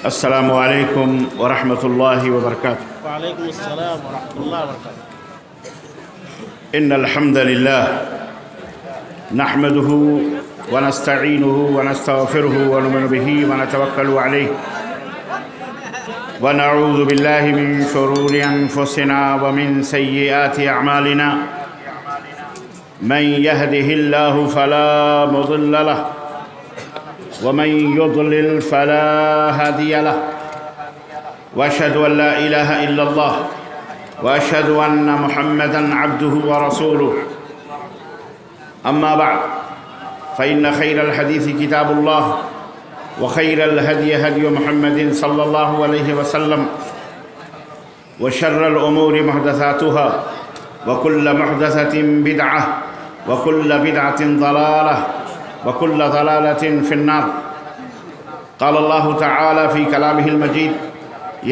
السلام علیکم ورحمۃ اللہ وبرکاتہ۔ وعلیکم السلام ورحمۃ اللہ وبرکاتہ۔ ان الحمد للہ نحمده ونستعینه ونستغفره ونؤمن به ونتوکل علیہ ونعوذ باللہ من شرور انفسنا ومن سیئات اعمالنا من يهده الله فلا مضل له ومن يضلل فلا هادي له واشهد ان لا اله الا الله واشهد ان محمدا عبده ورسوله اما بعد فان خير الحديث كتاب الله وخير الهدي هدي محمد صلى الله عليه وسلم وشر الامور محدثاتها وكل محدثة بدعة وكل بدعة ضلالة وكل ضلالة في النار۔ قال الله تعالى في كلامه المجيد: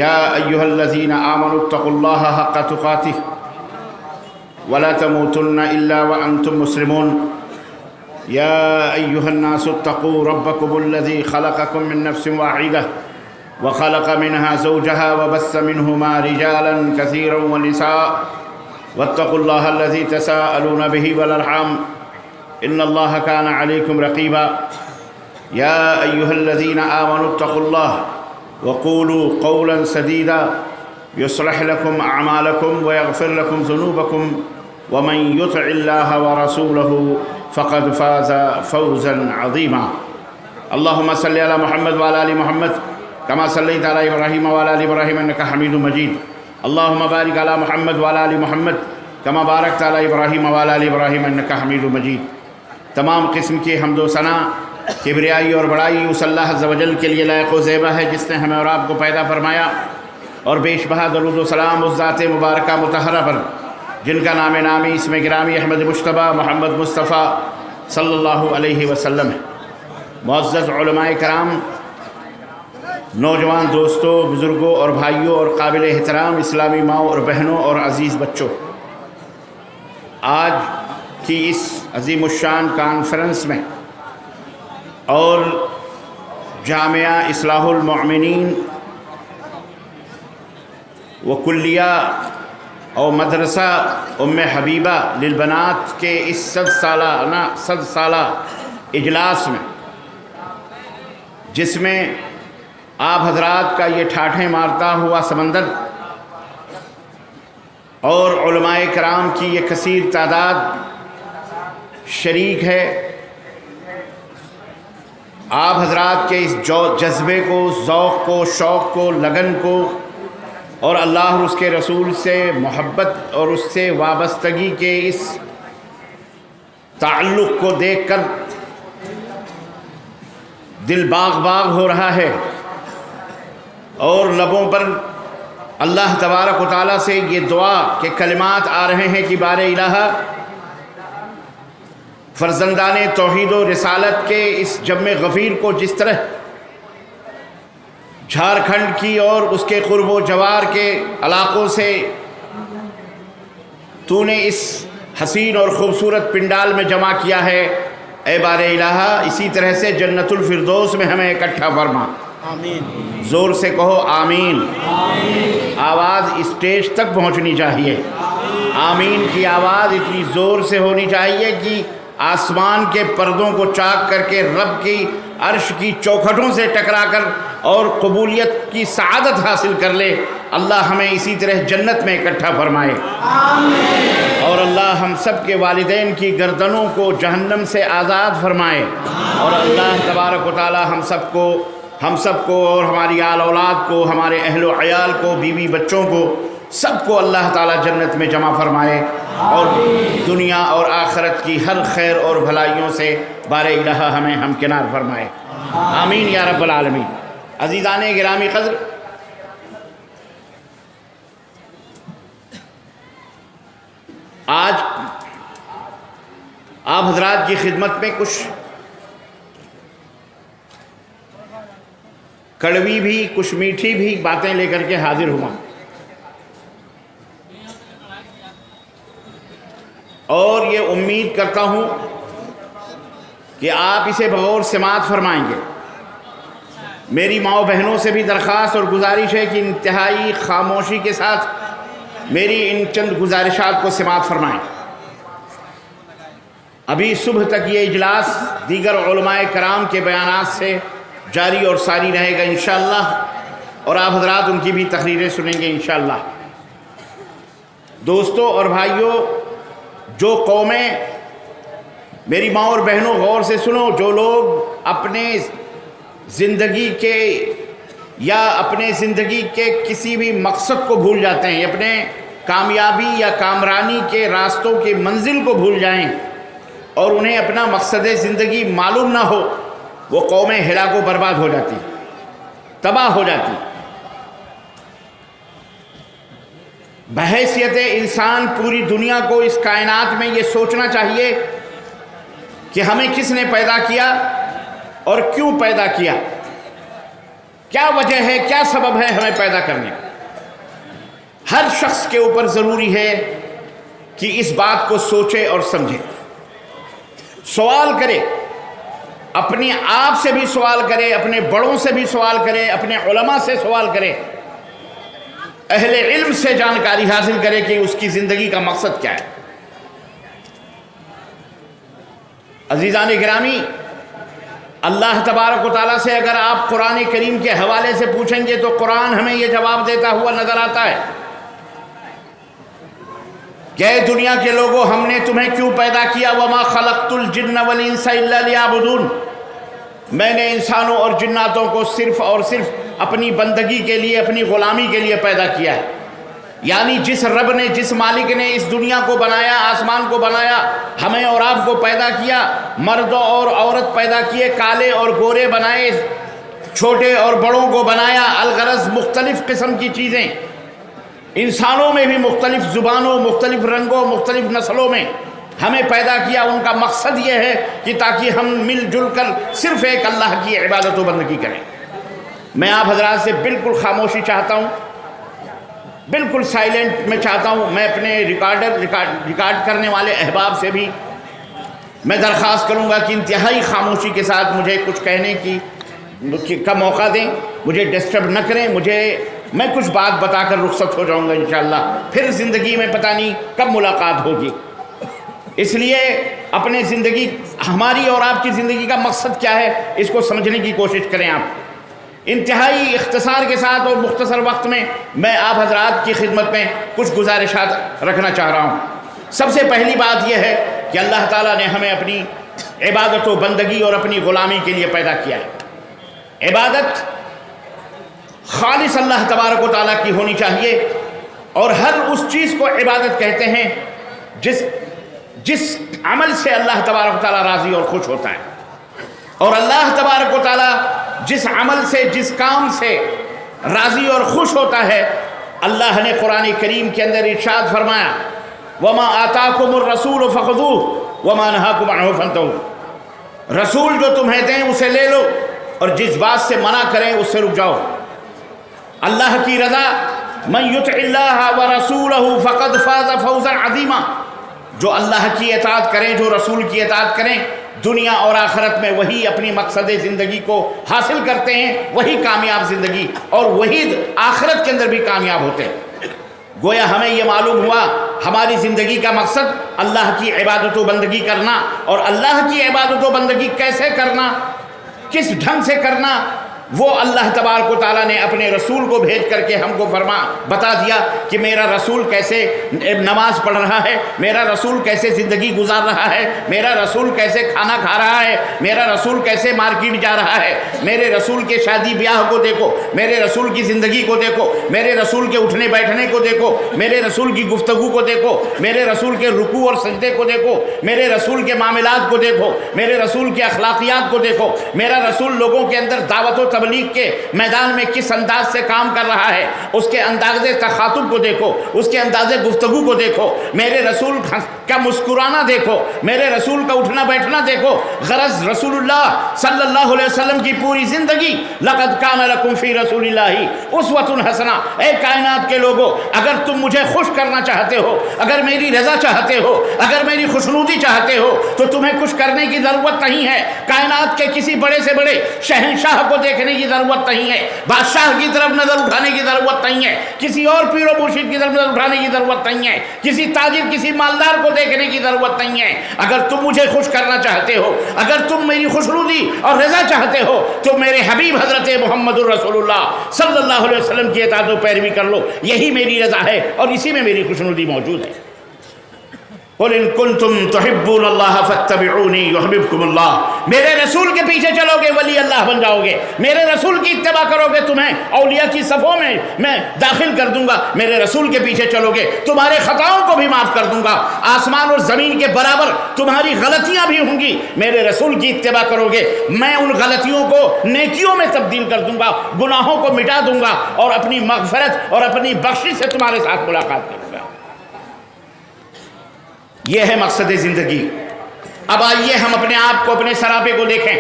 يا أيها الذين آمنوا اتقوا الله حق تقاته ولا تموتن إلا وأنتم مسلمون۔ يا أيها الناس اتقوا ربكم الذي خلقكم من نفس واحدة وخلق منها زوجها وبث منهما رجالا كثيرا ونساء واتقوا الله الذي تساءلون به والأرحام إن الله كان عليكم رقيبا۔ يا أيها الذين آمنوا اتقوا الله وقولوا قولا سديدا يصلح لكم أعمالكم ويغفر لكم ذنوبكم ومن يطع الله ورسوله فقد فاز فوزا عظيما۔ اللهم صل على محمد وعلى آل محمد كما صليت على إبراهيم وعلى آل إبراهيم إنك حميد مجيد۔ اللهم بارك على محمد وعلى آل محمد كما باركت على إبراهيم وعلى آل إبراهيم إنك حميد مجيد۔ تمام قسم کی حمد و ثنا، کبریائی اور بڑائی اس اللہ عز و جل کے لیے لائق و زیبہ ہے جس نے ہمیں اور آپ کو پیدا فرمایا، اور بیش بہا درود و سلام اس ذات مبارکہ مطہرہ پر جن کا نام نامی اسم گرامی احمد مجتبیٰ محمد مصطفیٰ صلی اللہ علیہ وسلم ہے۔ معزز علماء کرام، نوجوان دوستوں، بزرگوں اور بھائیوں اور قابل احترام اسلامی ماؤں اور بہنوں اور عزیز بچوں، آج کی اس عظیم الشان کانفرنس میں اور جامعہ اصلاح المؤمنین و کلیہ اور مدرسہ ام حبیبہ للبنات کے اس 100 سالہ اجلاس میں، جس میں آپ حضرات کا یہ ٹھاٹھیں مارتا ہوا سمندر اور علماء کرام کی یہ کثیر تعداد شریک ہے، آپ حضرات کے اس جذبے کو، ذوق کو، شوق کو، لگن کو اور اللہ اور اس کے رسول سے محبت اور اس سے وابستگی کے اس تعلق کو دیکھ کر دل باغ باغ ہو رہا ہے، اور لبوں پر اللہ تبارک و تعالیٰ سے یہ دعا کے کلمات آ رہے ہیں کہ بار الہ فرزندان توحید و رسالت کے اس جم غفیر کو جس طرح جھارکھنڈ کی اور اس کے قرب و جوار کے علاقوں سے تو نے اس حسین اور خوبصورت پنڈال میں جمع کیا ہے، اے بار الہ اسی طرح سے جنت الفردوس میں ہمیں اکٹھا فرما۔ آمین۔ زور سے کہو آمین۔ آواز اسٹیج تک پہنچنی چاہیے، آمین کی آواز اتنی زور سے ہونی چاہیے کہ آسمان کے پردوں کو چاک کر کے رب کی عرش کی چوکھٹوں سے ٹکرا کر اور قبولیت کی سعادت حاصل کر لے۔ اللہ ہمیں اسی طرح جنت میں اکٹھا فرمائے، آمین۔ اور اللہ ہم سب کے والدین کی گردنوں کو جہنم سے آزاد فرمائے، اور اللہ تبارک و تعالی ہم سب کو اور ہماری آل اولاد کو، ہمارے اہل و عیال کو، بیوی بچوں کو، سب کو اللہ تعالی جنت میں جمع فرمائے، اور دنیا اور آخرت کی ہر خیر اور بھلائیوں سے بار الہ ہمیں ہمکنار فرمائے، آمین یا رب العالمین۔ عزیزان گرامی قدر، آج آپ حضرات کی خدمت میں کچھ کڑوی بھی کچھ میٹھی بھی باتیں لے کر کے حاضر ہوا، اور یہ امید کرتا ہوں کہ آپ اسے بغور سماعت فرمائیں گے۔ میری ماؤں بہنوں سے بھی درخواست اور گزارش ہے کہ انتہائی خاموشی کے ساتھ میری ان چند گزارشات کو سماعت فرمائیں۔ ابھی صبح تک یہ اجلاس دیگر علماء کرام کے بیانات سے جاری اور ساری رہے گا انشاءاللہ، اور آپ حضرات ان کی بھی تقریریں سنیں گے انشاءاللہ۔ دوستوں اور بھائیوں، جو قومیں، میری ماں اور بہنوں غور سے سنو، جو لوگ اپنے زندگی کے یا اپنے زندگی کے کسی بھی مقصد کو بھول جاتے ہیں، اپنے کامیابی یا کامرانی کے راستوں کی منزل کو بھول جائیں اور انہیں اپنا مقصد زندگی معلوم نہ ہو، وہ قومیں ہلاک و برباد ہو جاتی، تباہ ہو جاتی۔ بحیثیت انسان پوری دنیا کو، اس کائنات میں یہ سوچنا چاہیے کہ ہمیں کس نے پیدا کیا اور کیوں پیدا کیا، کیا وجہ ہے، کیا سبب ہے ہمیں پیدا کرنے کا۔ ہر شخص کے اوپر ضروری ہے کہ اس بات کو سوچے اور سمجھے، سوال کرے، اپنے آپ سے بھی سوال کرے، اپنے بڑوں سے بھی سوال کرے، اپنے علماء سے سوال کرے، اہل علم سے جانکاری حاصل کرے کہ اس کی زندگی کا مقصد کیا ہے۔ عزیزان گرامی، اللہ تبارک و تعالیٰ سے اگر آپ قرآن کریم کے حوالے سے پوچھیں گے تو قرآن ہمیں یہ جواب دیتا ہوا نظر آتا ہے کہ اے دنیا کے لوگوں، ہم نے تمہیں کیوں پیدا کیا؟ وَمَا خَلَقْتُ الْجِنَّ وَالْإِنسَ إِلَّا لِيَعْبُدُونَ، میں نے انسانوں اور جناتوں کو صرف اور صرف اپنی بندگی کے لیے، اپنی غلامی کے لیے پیدا کیا ہے۔ یعنی جس رب نے، جس مالک نے اس دنیا کو بنایا، آسمان کو بنایا، ہمیں اور آپ کو پیدا کیا، مرد اور عورت پیدا کیے، کالے اور گورے بنائے، چھوٹے اور بڑوں کو بنایا، الغرض مختلف قسم کی چیزیں، انسانوں میں بھی مختلف زبانوں، مختلف رنگوں، مختلف نسلوں میں ہمیں پیدا کیا۔ ان کا مقصد یہ ہے کہ تاکہ ہم مل جل کر صرف ایک اللہ کی عبادت و بندگی کریں۔ میں آپ حضرات سے بالکل خاموشی چاہتا ہوں، بالکل سائلنٹ میں چاہتا ہوں۔ میں اپنے ریکارڈ کرنے والے احباب سے بھی میں درخواست کروں گا کہ انتہائی خاموشی کے ساتھ مجھے کچھ کہنے کا موقع دیں، مجھے ڈسٹرب نہ کریں۔ میں کچھ بات بتا کر رخصت ہو جاؤں گا انشاءاللہ، پھر زندگی میں پتہ نہیں کب ملاقات ہوگی۔ اس لیے اپنے زندگی، ہماری اور آپ کی زندگی کا مقصد کیا ہے، اس کو سمجھنے کی کوشش کریں آپ۔ انتہائی اختصار کے ساتھ اور مختصر وقت میں آپ حضرات کی خدمت میں کچھ گزارشات رکھنا چاہ رہا ہوں۔ سب سے پہلی بات یہ ہے کہ اللہ تعالیٰ نے ہمیں اپنی عبادت و بندگی اور اپنی غلامی کے لیے پیدا کیا ہے۔ عبادت خالص اللہ تبارک و تعالیٰ کی ہونی چاہیے، اور ہر اس چیز کو عبادت کہتے ہیں جس عمل سے اللہ تبارک و تعالیٰ راضی اور خوش ہوتا ہے۔ اور اللہ تبارک و تعالیٰ جس عمل سے، جس کام سے راضی اور خوش ہوتا ہے، اللہ نے قرآن کریم کے اندر ارشاد فرمایا وَمَا آتَاكُمُ الرَّسُولُ فَخُذُوهُ وَمَا نَهَاكُمْ عَنْهُ فَانْتَهُوا، رسول جو تمہیں دیں اسے لے لو، اور جس بات سے منع کریں اس سے رک جاؤ۔ اللہ کی رضا، مَن يُطِعِ اللَّهَ وَرَسُولَهُ فَقَدْ فَازَ فَوْزًا عَظِيمًا، جو اللہ کی اطاعت کریں، جو رسول کی اطاعت کریں، دنیا اور آخرت میں وہی اپنی مقصد زندگی کو حاصل کرتے ہیں، وہی کامیاب زندگی اور وہی آخرت کے اندر بھی کامیاب ہوتے ہیں۔ گویا ہمیں یہ معلوم ہوا ہماری زندگی کا مقصد اللہ کی عبادت و بندگی کرنا، اور اللہ کی عبادت و بندگی کیسے کرنا، کس ڈھنگ سے کرنا، وہ اللہ تبارک و تعالیٰ نے اپنے رسول کو بھیج کر کے ہم کو بتا دیا کہ میرا رسول کیسے نماز پڑھ رہا ہے، میرا رسول کیسے زندگی گزار رہا ہے، میرا رسول کیسے کھانا کھا رہا ہے، میرا رسول کیسے مارکیٹ جا رہا ہے، میرے رسول کے شادی بیاہ کو دیکھو، میرے رسول کی زندگی کو دیکھو، میرے رسول کے اٹھنے بیٹھنے کو دیکھو، میرے رسول کی گفتگو کو دیکھو، میرے رسول کے رکوع اور سجدے کو دیکھو، میرے رسول کے معاملات کو دیکھو، میرے رسول کے اخلاقیات کو دیکھو، میرا رسول لوگوں کے اندر دعوت و تبلیغ کے میدان میں کس انداز سے کام کر رہا ہے، اس کے انداز تخاطب کو دیکھو، اس کے انداز گفتگو کو دیکھو، میرے رسول کا مسکرانا دیکھو، میرے رسول کا اٹھنا بیٹھنا دیکھو۔ غرض رسول اللہ صلی اللہ علیہ وسلم کی پوری زندگی، لقد کان لکم فی رسول اللہ اسوۃ حسنہ، اے کائنات کے لوگوں، اگر تم مجھے خوش کرنا چاہتے ہو، اگر میری رضا چاہتے ہو، اگر میری خوشنودی چاہتے ہو، تو تمہیں کچھ کرنے کی ضرورت نہیں ہے۔ کائنات کے کسی بڑے سے بڑے شہنشاہ کو دیکھنے دیکھنے کی ضرورت نہیں ہے، بادشاہ کی طرف نظر اٹھانے کی ضرورت نہیں ہے، کسی اور پیر و مرشد کی طرف نظر اٹھانے کی ضرورت نہیں ہے، کسی تاجر کسی مالدار کو دیکھنے کی ضرورت نہیں ہے۔ اگر تم مجھے خوش کرنا چاہتے ہو، اگر تم میری خوشنودی اور رضا چاہتے ہو تو میرے حبیب حضرت محمد الرسول اللہ صلی اللہ علیہ وسلم کی اطاعت و پیروی کر لو، یہی میری رضا ہے اور اسی میں میری خوشنودی موجود ہے۔ قُلْ إِن كُنتُمْ تُحِبُّونَ اللَّهَ فَاتَّبِعُونِي يُحْبِبْكُمُ اللَّهُ، میرے رسول کے پیچھے چلو گے ولی اللہ بن جاؤ گے، میرے رسول کی اتباع کرو گے تمہیں اولیاء کی صفوں میں داخل کر دوں گا، میرے رسول کے پیچھے چلو گے تمہارے خطاؤں کو بھی معاف کر دوں گا، آسمان اور زمین کے برابر تمہاری غلطیاں بھی ہوں گی، میرے رسول کی اتباع کرو گے میں ان غلطیوں کو نیکیوں میں تبدیل کر دوں گا، گناہوں کو مٹا دوں گا اور اپنی مغفرت اور اپنی بخشش سے تمہارے ساتھ ملاقات کروں گا۔ یہ ہے مقصد زندگی۔ اب آئیے ہم اپنے آپ کو، اپنے سراپے کو دیکھیں۔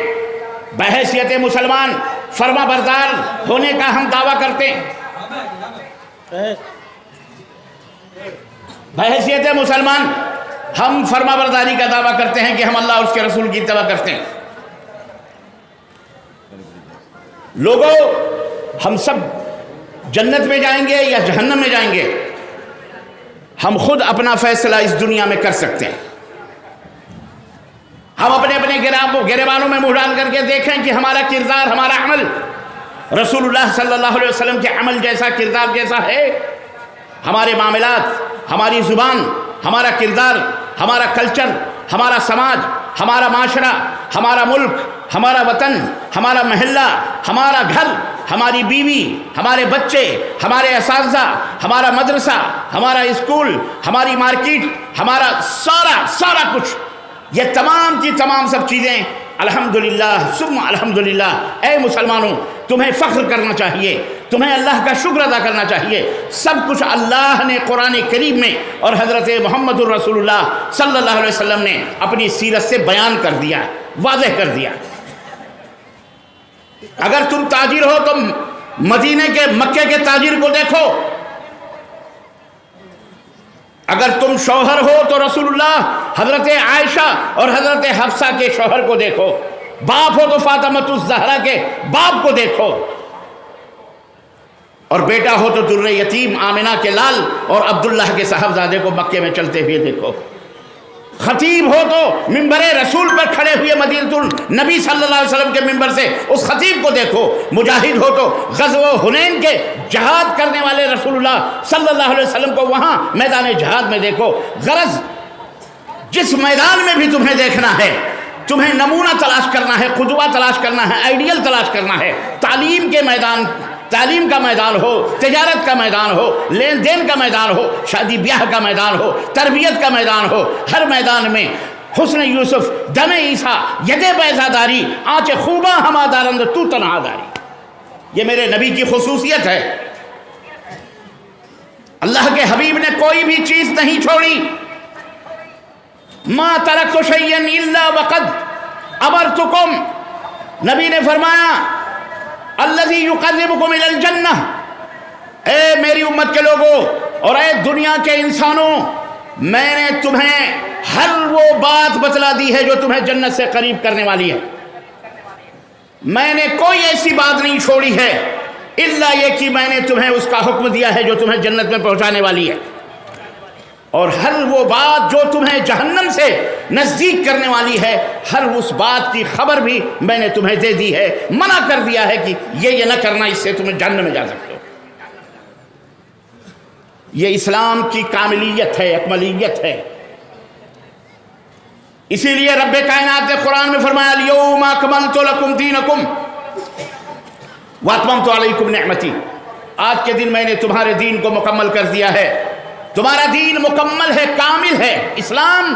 بحیثیت مسلمان فرما بردار ہونے کا ہم دعویٰ کرتے ہیں، بحیثیت مسلمان ہم فرما برداری کا دعویٰ کرتے ہیں کہ ہم اللہ اور اس کے رسول کی اتباع کرتے ہیں۔ لوگوں، ہم سب جنت میں جائیں گے یا جہنم میں جائیں گے، ہم خود اپنا فیصلہ اس دنیا میں کر سکتے ہیں۔ ہم اپنے اپنے گریبانوں میں منہ ڈال کر کے دیکھیں کہ ہمارا کردار، ہمارا عمل رسول اللہ صلی اللہ علیہ وسلم کے عمل جیسا، کردار جیسا ہے؟ ہمارے معاملات، ہماری زبان، ہمارا کردار، ہمارا کلچر، ہمارا سماج، ہمارا معاشرہ، ہمارا ملک، ہمارا وطن، ہمارا محلہ، ہمارا گھر، ہماری بیوی، ہمارے بچے، ہمارے اساتذہ، ہمارا مدرسہ، ہمارا اسکول، ہماری مارکیٹ، ہمارا سارا کچھ، یہ تمام کی تمام سب چیزیں الحمدللہ ثم الحمدللہ۔ اے مسلمانوں، تمہیں فخر کرنا چاہیے، تمہیں اللہ کا شکر ادا کرنا چاہیے، سب کچھ اللہ نے قرآن کریم میں اور حضرت محمد الرسول اللہ صلی اللہ علیہ وسلم نے اپنی سیرت سے بیان کر دیا، واضح کر دیا۔ اگر تم تاجر ہو تو مدینے کے، مکے کے تاجر کو دیکھو، اگر تم شوہر ہو تو رسول اللہ حضرت عائشہ اور حضرت حفصہ کے شوہر کو دیکھو، باپ ہو تو فاطمۃ الزہرا کے باپ کو دیکھو، اور بیٹا ہو تو در یتیم آمنہ کے لال اور عبداللہ کے صاحبزادے کو مکے میں چلتے ہوئے دیکھو، خطیب ہو تو منبر رسول پر کھڑے ہوئے مدینہ النبی صلی اللہ علیہ وسلم کے منبر سے اس خطیب کو دیکھو، مجاہد ہو تو غزوہ حنین کے جہاد کرنے والے رسول اللہ صلی اللہ علیہ وسلم کو وہاں میدان جہاد میں دیکھو۔ غرض جس میدان میں بھی تمہیں دیکھنا ہے، تمہیں نمونہ تلاش کرنا ہے، قدوہ تلاش کرنا ہے، آئیڈیل تلاش کرنا ہے، تعلیم کے میدان، تعلیم کا میدان ہو، تجارت کا میدان ہو، لین دین کا میدان ہو، شادی بیاہ کا میدان ہو، تربیت کا میدان ہو، ہر میدان میں حسن یوسف، دم عیسیٰ، ید بیضاداری، آنچ خوباں ہما دارند تو تنہا داری، یہ میرے نبی کی خصوصیت ہے۔ اللہ کے حبیب نے کوئی بھی چیز نہیں چھوڑی، ما ترکت شیئا الا وقد امرتکم، نبی نے فرمایا الذی یقربکم الی الجنہ، اے میری امت کے لوگوں اور اے دنیا کے انسانوں، میں نے تمہیں ہر وہ بات بتلا دی ہے جو تمہیں جنت سے قریب کرنے والی ہے، میں نے کوئی ایسی بات نہیں چھوڑی ہے الا یہ کہ میں نے تمہیں اس کا حکم دیا ہے جو تمہیں جنت میں پہنچانے والی ہے، اور ہر وہ بات جو تمہیں جہنم سے نزدیک کرنے والی ہے، ہر اس بات کی خبر بھی میں نے تمہیں دے دی ہے، منع کر دیا ہے کہ یہ نہ کرنا، اس سے تمہیں جہنم میں جا سکتے ہو۔ یہ اسلام کی کاملیت ہے، اکملیت ہے۔ اسی لیے رب کائنات نے قرآن میں فرمایا الیوم اکملت لکم دینکم واتممت علیکم نعمتی، آج کے دن میں نے تمہارے دین کو مکمل کر دیا ہے، تمہارا دین مکمل ہے، کامل ہے۔ اسلام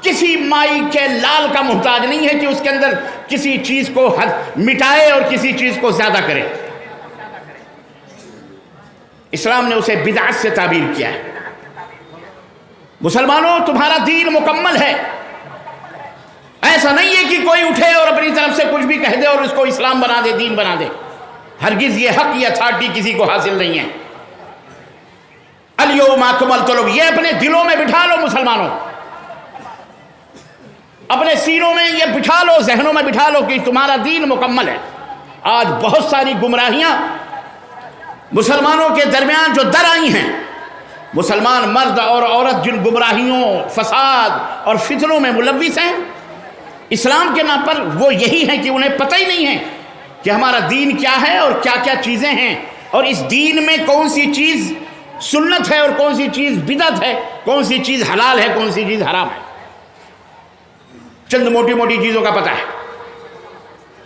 کسی مائی کے لال کا محتاج نہیں ہے کہ اس کے اندر کسی چیز کو مٹائے اور کسی چیز کو زیادہ کرے۔ اسلام نے اسے بدعت سے تعبیر کیا ہے۔ مسلمانوں، تمہارا دین مکمل ہے، ایسا نہیں ہے کہ کوئی اٹھے اور اپنی طرف سے کچھ بھی کہہ دے اور اس کو اسلام بنا دے، دین بنا دے، ہرگز یہ حق یا اتھارٹی کسی کو حاصل نہیں ہے۔ الیوم اکملت لکم، یہ اپنے دلوں میں بٹھا لو مسلمانوں، اپنے سینوں میں یہ بٹھا لو، ذہنوں میں بٹھا لو کہ تمہارا دین مکمل ہے۔ آج بہت ساری گمراہیاں مسلمانوں کے درمیان جو در آئی ہیں، مسلمان مرد اور عورت جن گمراہیوں، فساد اور فتنوں میں ملوث ہیں اسلام کے نام پر، وہ یہی ہیں کہ انہیں پتہ ہی نہیں ہے کہ ہمارا دین کیا ہے اور کیا کیا چیزیں ہیں، اور اس دین میں کون سی چیز سنت ہے اور کون سی چیز بدعت ہے، کون سی چیز حلال ہے، کون سی چیز حرام ہے۔ چند موٹی موٹی چیزوں کا پتہ ہے۔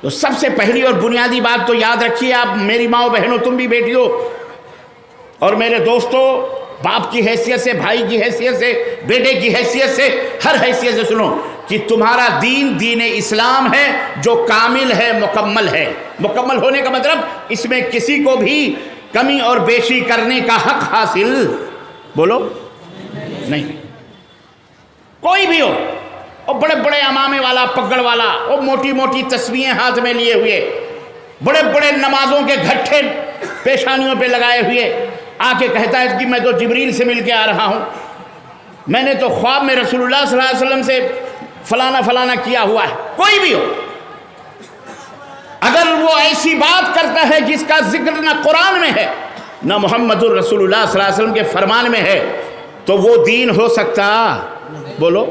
تو سب سے پہلی اور بنیادی بات تو یاد رکھیے، آپ میری ماں بہنوں، تم بھی بیٹی ہو، اور میرے دوستوں، باپ کی حیثیت سے، بھائی کی حیثیت سے، بیٹے کی حیثیت سے، ہر حیثیت سے سنو کہ تمہارا دین دین اسلام ہے جو کامل ہے، مکمل ہے۔ مکمل ہونے کا مطلب اس میں کسی کو بھی کمی اور بیشی کرنے کا حق حاصل، بولو، نہیں۔ کوئی بھی ہو، اور بڑے بڑے امامے والا، پگڑ والا، اور موٹی موٹی تسبیحیں ہاتھ میں لیے ہوئے، بڑے بڑے نمازوں کے گھٹے پیشانیوں پہ لگائے ہوئے، آ کے کہتا ہے کہ میں تو جبریل سے مل کے آ رہا ہوں، میں نے تو خواب میں رسول اللہ صلی اللہ علیہ وسلم سے فلانا فلانا کیا ہوا ہے۔ کوئی بھی ہو، اگر وہ ایسی بات کرتا ہے جس کا ذکر نہ قرآن میں ہے نہ محمد الرسول اللہ صلی اللہ علیہ وسلم کے فرمان میں ہے، تو وہ دین ہو سکتا؟ بولو،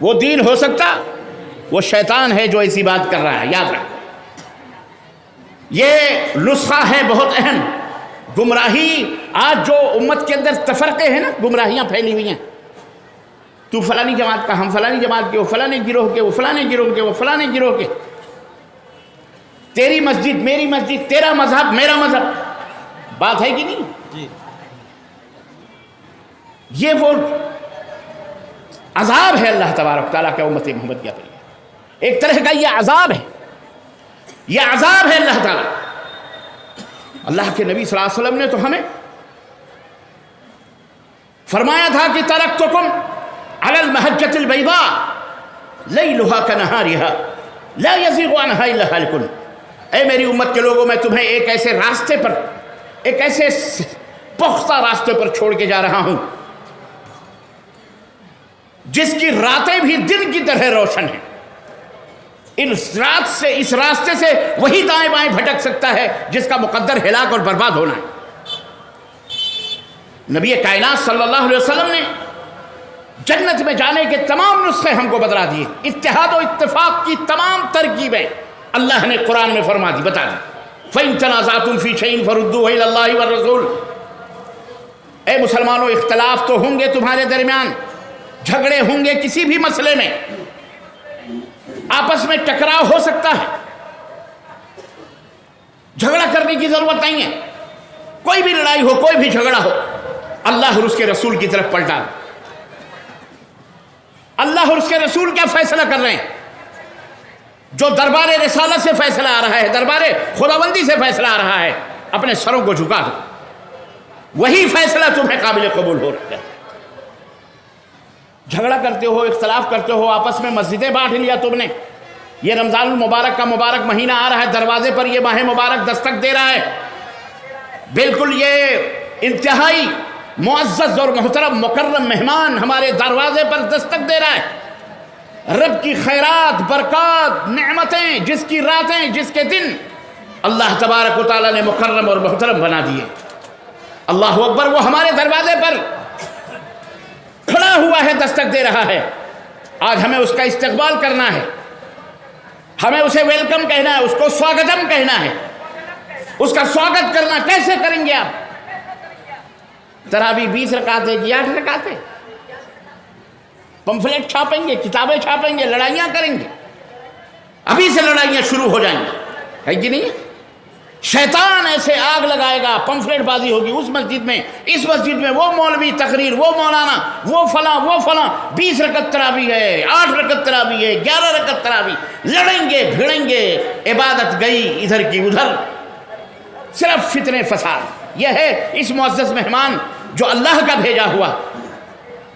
وہ دین ہو سکتا؟ وہ شیطان ہے جو ایسی بات کر رہا ہے، یاد رکھ۔ یہ نسخہ ہے بہت اہم۔ گمراہی، آج جو امت کے اندر تفرقے ہیں نا، گمراہیاں پھیلی ہوئی ہیں، تو فلانی جماعت کا، ہم فلانی جماعت کے، وہ فلانے گروہ کے، وہ فلانے گروہ کے، وہ فلانے گروہ کے، تیری مسجد میری مسجد، تیرا مذہب میرا مذہب، بات ہے کہ نہیں؟ جی۔ یہ وہ عذاب ہے اللہ تبارک تعالیٰ کا امت محمد کے اوپر، ایک طرح کا یہ عذاب ہے، یہ عذاب ہے اللہ تعالیٰ۔ اللہ کے نبی صلی اللہ علیہ وسلم نے تو ہمیں فرمایا تھا کہ ترکتکم علی المحجۃ البیضاء لیلھا کنہارھا لا یزیغ عنہا الا ہالک۔ اے میری امت کے لوگوں، میں تمہیں ایک ایسے راستے پر، ایک ایسے پختہ راستے پر چھوڑ کے جا رہا ہوں جس کی راتیں بھی دن کی طرح روشن ہیں۔ اس راستے سے وہی دائیں بائیں بھٹک سکتا ہے جس کا مقدر ہلاک اور برباد ہونا ہے۔ نبی کائنات صلی اللہ علیہ وسلم نے جنت میں جانے کے تمام نسخے ہم کو بتلا دیے، اتحاد و اتفاق کی تمام ترکیبیں اللہ نے قرآن میں فرما دی، بتا دی۔ فَإِن تَنَازَعْتُمْ فِي شَيْءٍ فَرُدُّوهُ إِلَى اللَّهِ وَالرَّسُولِ۔ اے مسلمانوں، اختلاف تو ہوں گے تمہارے درمیان، جھگڑے ہوں گے کسی بھی مسئلے میں، آپس میں ٹکراؤ ہو سکتا ہے، جھگڑا کرنے کی ضرورت نہیں ہے۔ کوئی بھی لڑائی ہو، کوئی بھی جھگڑا ہو، اللہ اور اس کے رسول کی طرف پلٹا دو۔ اللہ اور اس کے رسول کیا فیصلہ کر رہے ہیں؟ جو دربار رسالت سے فیصلہ آ رہا ہے، دربار خداوندی سے فیصلہ آ رہا ہے، اپنے سروں کو جھکا دو، وہی فیصلہ تمہیں قابل قبول ہو رہا ہے۔ جھگڑا کرتے ہو، اختلاف کرتے ہو، آپس میں مسجدیں بانٹ لیا تم نے۔ یہ رمضان المبارک کا مبارک مہینہ آ رہا ہے، دروازے پر یہ ماہ مبارک دستک دے رہا ہے، بالکل یہ انتہائی معزز اور محترم مکرم مہمان ہمارے دروازے پر دستک دے رہا ہے۔ رب کی خیرات، برکات، نعمتیں، جس کی راتیں، جس کے دن اللہ تبارک و تعالیٰ نے مکرم اور محترم بنا دیے۔ اللہ اکبر، وہ ہمارے دروازے پر کھڑا ہوا ہے، دستک دے رہا ہے۔ آج ہمیں اس کا استقبال کرنا ہے، ہمیں اسے ویلکم کہنا ہے، اس کو سواگتم کہنا ہے۔ اس کا سواگت کرنا کیسے کریں گے آپ؟ تراویح 20 رکعت ہے کہ 8 رکعت ہے؟ پمفلیٹ چھاپیں گے، کتابیں چھاپیں گے، لڑائیاں کریں گے، ابھی سے لڑائیاں شروع ہو جائیں گی، ہے کہ نہیں؟ شیطان ایسے آگ لگائے گا، پمفلیٹ بازی ہوگی اس مسجد میں، اس مسجد میں، وہ مولوی تقریر، وہ مولانا، وہ فلاں، وہ فلاں، 20 رکعت تراویح ہے، 8 رکعت تراویح ہے، 11 رکعت تراویح، لڑیں گے، بھیڑیں گے، عبادت گئی ادھر کی ادھر، صرف فتنے فساد۔ یہ ہے اس معزز مہمان جو اللہ کا بھیجا ہوا،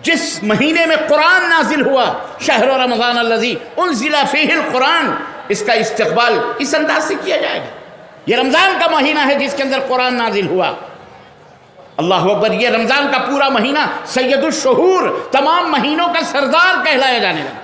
جس مہینے میں قرآن نازل ہوا، شہر رمضان الذی انزل فیہ القرآن، اس کا استقبال اس انداز سے کیا جائے گا۔ یہ رمضان کا مہینہ ہے جس کے اندر قرآن نازل ہوا۔ اللہ اکبر، یہ رمضان کا پورا مہینہ سید الشہور، تمام مہینوں کا سردار کہلایا جانے لگا۔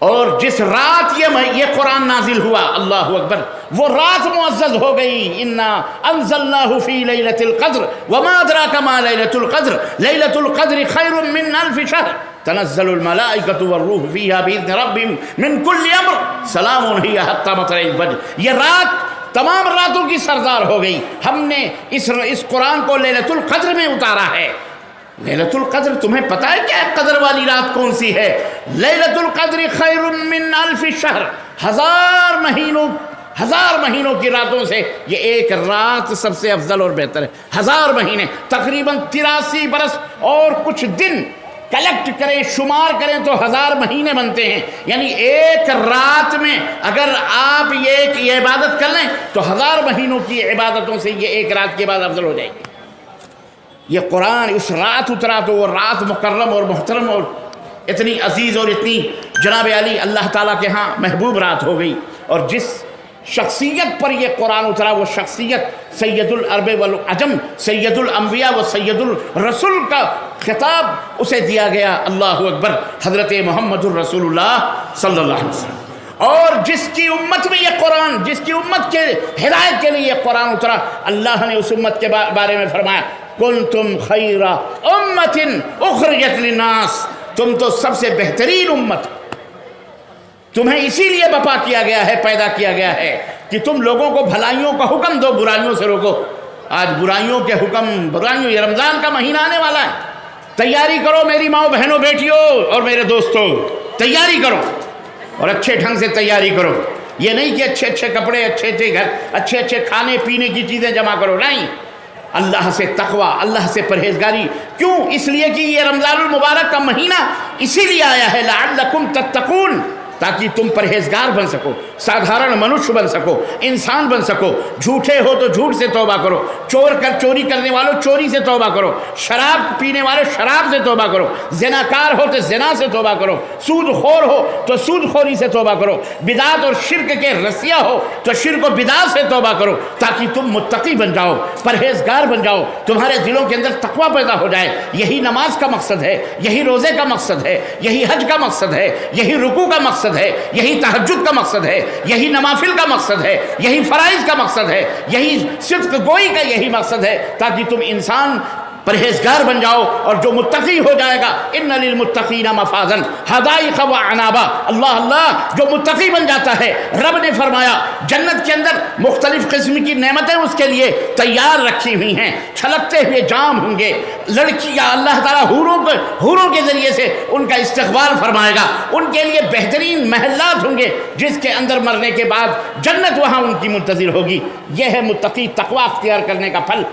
اور جس رات یہ قرآن نازل ہوا، اللہ اکبر، وہ رات معزز ہو گئی. انا انزلناہ فی لیلۃ القدر وما ادراک ما لیلۃ القدر لیلۃ القدر خیر من الف شہر تنزل الملائکۃ والروح فیہا باذن ربہم من کل امر سلام ہی حتی مطلع الفجر. یہ رات تمام راتوں کی سردار ہو گئی. ہم نے اس قرآن کو لیلۃ القدر میں اتارا ہے. لیلۃ القدر تمہیں پتہ ہے کیا قدر والی رات کون سی ہے؟ لیلۃ القدر خیر من الف شہر، ہزار مہینوں کی راتوں سے یہ ایک رات سب سے افضل اور بہتر ہے. 1000 مہینے، تقریباً 83 برس اور کچھ دن کلیکٹ کریں، شمار کریں تو 1000 مہینے بنتے ہیں. یعنی ایک رات میں اگر آپ یہ عبادت کر لیں تو 1000 مہینوں کی عبادتوں سے یہ ایک رات کے بعد افضل ہو جائے گی. یہ قرآن اس رات اترا تو وہ رات مکرم اور محترم اور اتنی عزیز اور اتنی جناب علی اللہ تعالیٰ کے ہاں محبوب رات ہو گئی. اور جس شخصیت پر یہ قرآن اترا وہ شخصیت سید العرب والعجم، سید الانبیاء و سید الرسول کا خطاب اسے دیا گیا. اللہ اکبر، حضرت محمد الرسول اللہ صلی اللہ علیہ وسلم. اور جس کی امت میں یہ قرآن، جس کی امت کے ہدایت کے لیے یہ قرآن اترا، اللہ نے اس امت کے بارے میں فرمایا کنتم خیر امت اخرجت للناس، تم تو سب سے بہترین امت، تمہیں اسی لیے بپا کیا گیا ہے، پیدا کیا گیا ہے کہ تم لوگوں کو بھلائیوں کا حکم دو، برائیوں سے روکو. آج برائیوں کے حکم، یہ رمضان کا مہینہ آنے والا ہے، تیاری کرو میری ماؤں بہنوں بیٹیوں اور میرے دوستوں، تیاری کرو اور اچھے ڈھنگ سے تیاری کرو. یہ نہیں کہ اچھے کپڑے، اچھے گھر، اچھے کھانے پینے کی چیزیں جمع کرو، نہیں. اللہ سے تقوی، اللہ سے پرہیزگاری. کیوں؟ اس لیے کہ یہ رمضان المبارک کا مہینہ اسی لیے آیا ہے لعلکم تتقون، تاکہ تم پرہیزگار بن سکو، سادھارن منوش بن سکو، انسان بن سکو. جھوٹے ہو تو جھوٹ سے توبہ کرو، چوری کرنے والوں چوری سے توبہ کرو، شراب پینے والے شراب سے توبہ کرو، زناکار ہو تو زنا سے توبہ کرو، سود خور ہو تو سود خوری سے توبہ کرو، بدعت اور شرک کے رسیہ ہو تو شرک و بدعت سے توبہ کرو، تاکہ تم متقی بن جاؤ، پرہیزگار بن جاؤ، تمہارے دلوں کے اندر تقوی پیدا ہو جائے. یہی نماز کا مقصد ہے، یہی روزے کا مقصد ہے، یہی حج کا مقصد ہے، یہی رکوع کا مقصد ہے، یہی تہجد کا مقصد ہے، یہی نوافل کا مقصد ہے، یہی فرائض کا مقصد ہے، یہی صدق گوئی کا یہی مقصد ہے، تاکہ تم انسان پرہیزگار بن جاؤ اور جو متقی ہو جائے گا ان للمتقین مفازا حدائق وعنابا. اللہ جو متقی بن جاتا ہے، رب نے فرمایا جنت کے اندر مختلف قسم کی نعمتیں اس کے لیے تیار رکھی ہوئی ہیں، چھلکتے ہوئے جام ہوں گے، لڑکیاں اللہ تعالیٰ حوروں کے ذریعے سے ان کا استقبال فرمائے گا، ان کے لیے بہترین محلات ہوں گے جس کے اندر مرنے کے بعد جنت وہاں ان کی منتظر ہوگی. یہ ہے متقی تقوی اختیار کرنے کا پھل.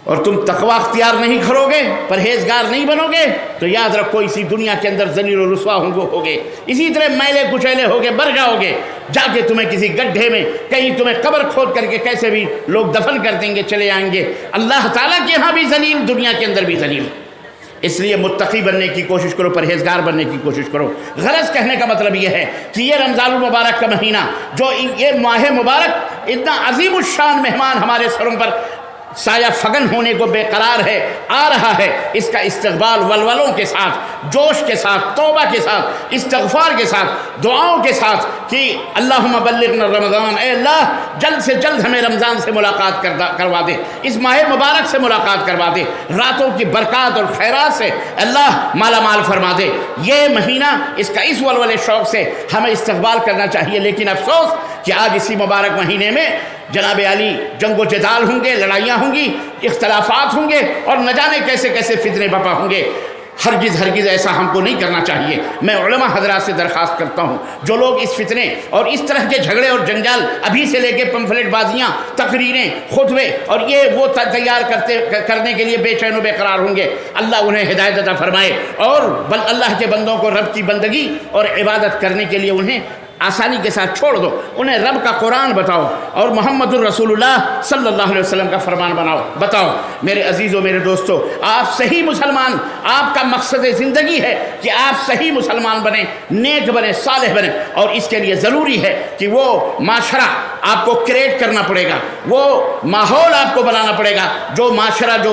اور تم تقوی اختیار نہیں کرو گے، پرہیزگار نہیں بنو گے تو یاد رکھو اسی دنیا کے اندر ذلیل و رسوا ہوگے، اسی طرح میلے کچیلے ہوگے، مر جاؤ گے، جا کے تمہیں کسی گڈھے میں کہیں تمہیں قبر کھود کر کے کیسے بھی لوگ دفن کر دیں گے، چلے آئیں گے. اللہ تعالیٰ کے ہاں بھی ذلیل، دنیا کے اندر بھی ذلیل. اس لیے متقی بننے کی کوشش کرو، پرہیزگار بننے کی کوشش کرو. غرض کہنے کا مطلب یہ ہے کہ یہ رمضان المبارک کا مہینہ، جو یہ ماہ مبارک اتنا عظیم الشان مہمان ہمارے سروں پر سایہ فگن ہونے کو بے قرار ہے، آ رہا ہے، اس کا استقبال ولولوں کے ساتھ، جوش کے ساتھ، توبہ کے ساتھ، استغفار کے ساتھ، دعاؤں کے ساتھ کہ اللہم بلغنا رمضان، اے اللہ جلد سے جلد ہمیں رمضان سے ملاقات کروا دے، اس ماہ مبارک سے ملاقات کروا دے، راتوں کی برکات اور خیرات سے اللہ مالا مال فرما دے. یہ مہینہ اس کا اس ولولے شوق سے ہمیں استقبال کرنا چاہیے. لیکن افسوس کہ آج اسی مبارک مہینے میں جناب علی جنگ و جدال ہوں گے، لڑائیاں ہوں گی، اختلافات ہوں گے اور نہ جانے کیسے کیسے فتنے بپا ہوں گے. ہرگز ایسا ہم کو نہیں کرنا چاہیے. میں علماء حضرات سے درخواست کرتا ہوں جو لوگ اس فتنے اور اس طرح کے جھگڑے اور جنجال ابھی سے لے کے پمفلٹ بازیاں، تقریریں، خطبے اور یہ وہ تیار کرنے کے لیے بے چین و بے قرار ہوں گے، اللہ انہیں ہدایت عطا فرمائے اور اللہ کے بندوں کو رب کی بندگی اور عبادت کرنے کے لیے انہیں آسانی کے ساتھ چھوڑ دو. انہیں رب کا قرآن بتاؤ اور محمد الرسول اللہ صلی اللہ علیہ وسلم کا فرمان بتاؤ. میرے عزیزوں، میرے دوستوں، آپ صحیح مسلمان، آپ کا مقصد زندگی ہے کہ آپ صحیح مسلمان بنیں، نیک بنیں، صالح بنیں. اور اس کے لیے ضروری ہے کہ وہ معاشرہ آپ کو کریٹ کرنا پڑے گا، وہ ماحول آپ کو بنانا پڑے گا، جو معاشرہ جو